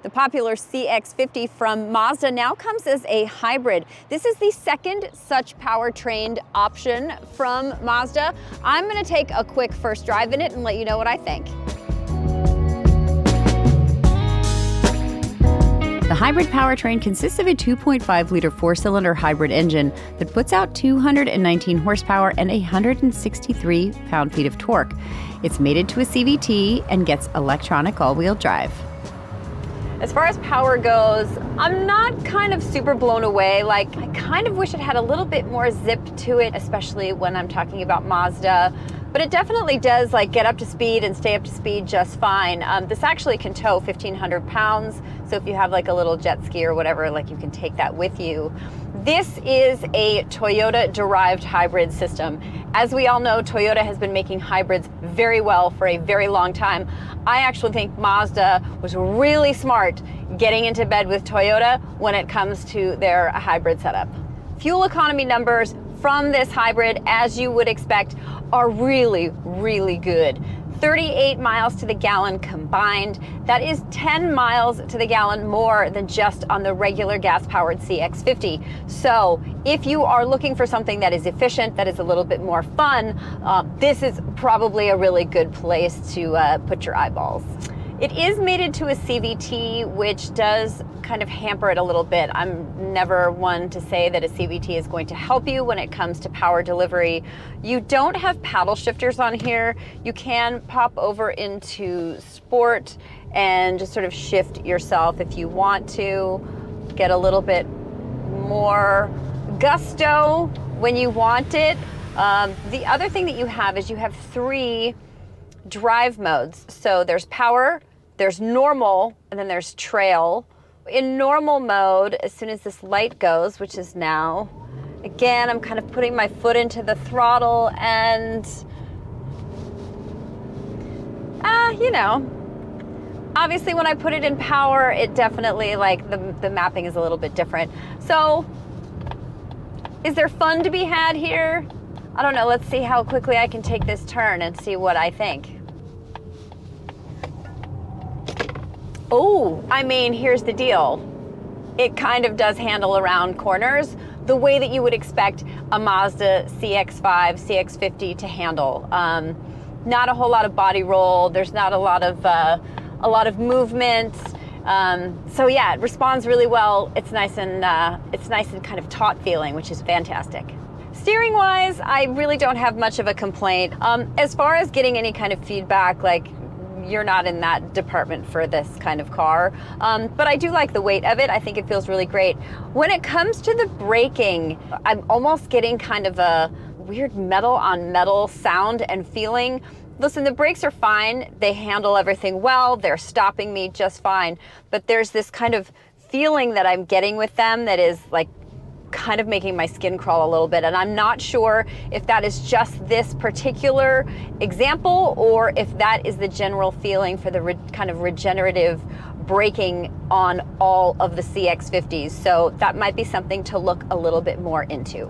The popular CX-50 from Mazda now comes as a hybrid. This is the second such powertrain option from Mazda. I'm going to take a quick first drive in it and let you know what I think. The hybrid powertrain consists of a 2.5-liter four-cylinder hybrid engine that puts out 219 horsepower and 163 pound-feet of torque. It's mated to a CVT and gets electronic all-wheel drive. As far as power goes, I'm not kind of super blown away. Like, I kind of wish it had a little bit more zip to it, especially when I'm talking about Mazda. But it definitely does get up to speed and stay up to speed just fine. This actually can tow 1,500 pounds. So if you have like a little jet ski or whatever, you can take that with you. This is a Toyota-derived hybrid system. As we all know, Toyota has been making hybrids very well for a very long time. I actually think Mazda was really smart getting into bed with Toyota when it comes to their hybrid setup. Fuel economy numbers from this hybrid, as you would expect, are really, really good. 38 miles to the gallon combined. That is 10 miles to the gallon more than just on the regular gas-powered CX-50. So if you are looking for something that is efficient, that is a little bit more fun, this is probably a really good place to put your eyeballs. It is mated to a CVT, which does kind of hamper it a little bit. I'm never one to say that a CVT is going to help you when it comes to power delivery. You don't have paddle shifters on here. You can pop over into sport and just sort of shift yourself if you want to. Get a little bit more gusto when you want it. The other thing that you have is you have 3 drive modes. So there's power, there's normal, and then there's trail. In normal mode, as soon as this light goes, which is now, again, I'm kind of putting my foot into the throttle and, obviously when I put it in power, it definitely, the mapping is a little bit different. So, is there fun to be had here? I don't know, let's see how quickly I can take this turn and see what I think. Oh, here's the deal. It kind of does handle around corners the way that you would expect a Mazda CX-5, CX-50 to handle. Not a whole lot of body roll. There's not a lot of movement. So yeah, it responds really well. It's nice and kind of taut feeling, which is fantastic. Steering wise, I really don't have much of a complaint. As far as getting any kind of feedback, you're not in that department for this kind of car. But I do like the weight of it. I think it feels really great. When it comes to the braking, I'm almost getting kind of a weird metal on metal sound and feeling. Listen, the brakes are fine. They handle everything well. They're stopping me just fine. But there's this kind of feeling that I'm getting with them that is kind of making my skin crawl a little bit, and I'm not sure if that is just this particular example or if that is the general feeling for the kind of regenerative braking on all of the CX-50s. So that might be something to look a little bit more into.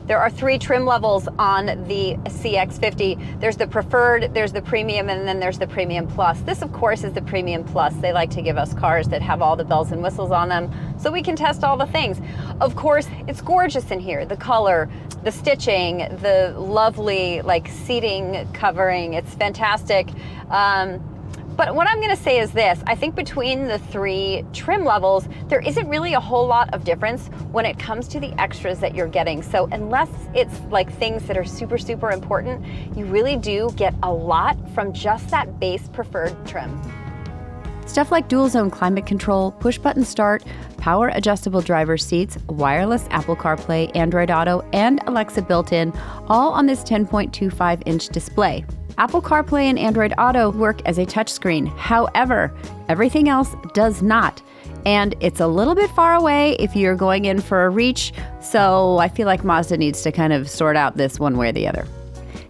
There are 3 trim levels on the CX-50. There's the preferred, there's the premium, and then there's the premium plus. This, of course, is the premium plus. They like to give us cars that have all the bells and whistles on them so we can test all the things. Of course, it's gorgeous in here. The color, the stitching, the lovely seating covering. It's fantastic. But what I'm going to say is this. I think between the 3 trim levels, there isn't really a whole lot of difference when it comes to the extras that you're getting. So unless it's things that are super, super important, you really do get a lot from just that base preferred trim. Stuff like dual zone climate control, push button start, power adjustable driver seats, wireless Apple CarPlay, Android Auto, and Alexa built-in, all on this 10.25-inch display. Apple CarPlay and Android Auto work as a touchscreen. However, everything else does not. And it's a little bit far away if you're going in for a reach, so I feel like Mazda needs to kind of sort out this one way or the other.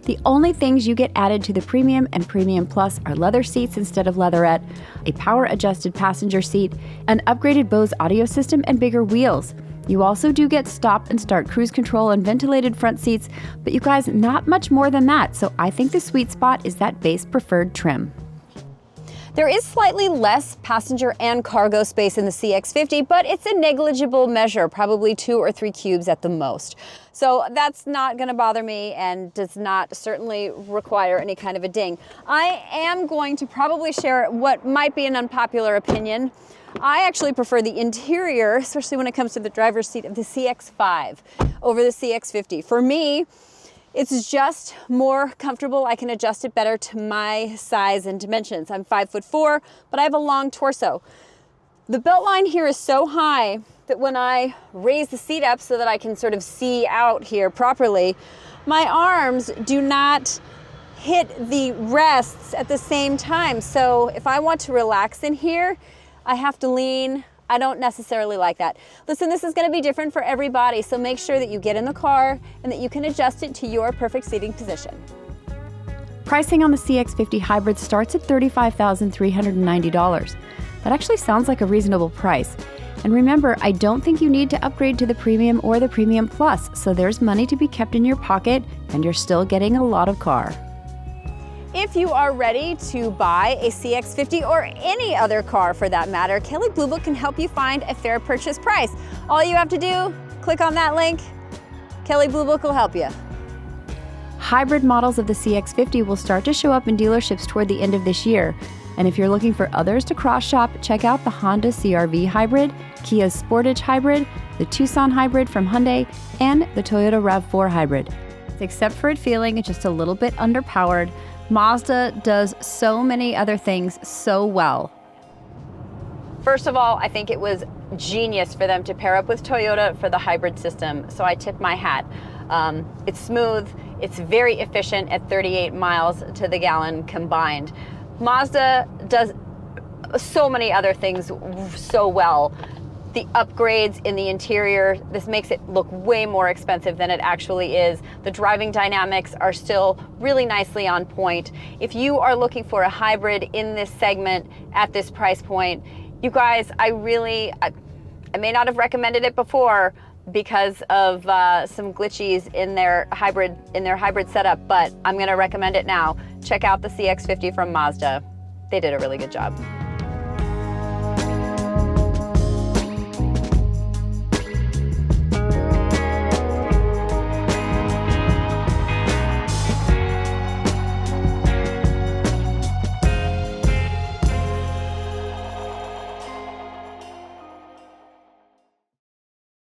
The only things you get added to the Premium and Premium Plus are leather seats instead of leatherette, a power-adjusted passenger seat, an upgraded Bose audio system, and bigger wheels. You also do get stop and start cruise control and ventilated front seats, but you guys, not much more than that, so I think the sweet spot is that base preferred trim. There is slightly less passenger and cargo space in the CX-50, but it's a negligible measure, probably 2 or 3 cubes at the most. So that's not gonna bother me and does not certainly require any kind of a ding. I am going to probably share what might be an unpopular opinion. I actually prefer the interior, especially when it comes to the driver's seat of the CX-5 over the CX-50. For me, it's just more comfortable. I can adjust it better to my size and dimensions. I'm 5'4", but I have a long torso. The belt line here is so high that when I raise the seat up so that I can sort of see out here properly, my arms do not hit the rests at the same time. So if I want to relax in here, I have to lean. I don't necessarily like that. Listen, this is gonna be different for everybody, so make sure that you get in the car and that you can adjust it to your perfect seating position. Pricing on the CX-50 Hybrid starts at $35,390. That actually sounds like a reasonable price. And remember, I don't think you need to upgrade to the Premium or the Premium Plus, so there's money to be kept in your pocket and you're still getting a lot of car. If you are ready to buy a CX-50 or any other car for that matter, Kelley Blue Book can help you find a fair purchase price. All you have to do, click on that link. Kelley Blue Book will help you. Hybrid models of the CX-50 will start to show up in dealerships toward the end of this year. And if you're looking for others to cross-shop, check out the Honda CR-V Hybrid, Kia's Sportage Hybrid, the Tucson Hybrid from Hyundai, and the Toyota RAV4 Hybrid. Except for it feeling just a little bit underpowered, Mazda does so many other things so well. First of all, I think it was genius for them to pair up with Toyota for the hybrid system, so I tip my hat. It's smooth, it's very efficient at 38 miles to the gallon combined. Mazda does so many other things so well. The upgrades in the interior, this makes it look way more expensive than it actually is. The driving dynamics are still really nicely on point. If you are looking for a hybrid in this segment at this price point, you guys, I may not have recommended it before because of some glitches in their hybrid setup, but I'm gonna recommend it now. Check out the CX-50 from Mazda. They did a really good job.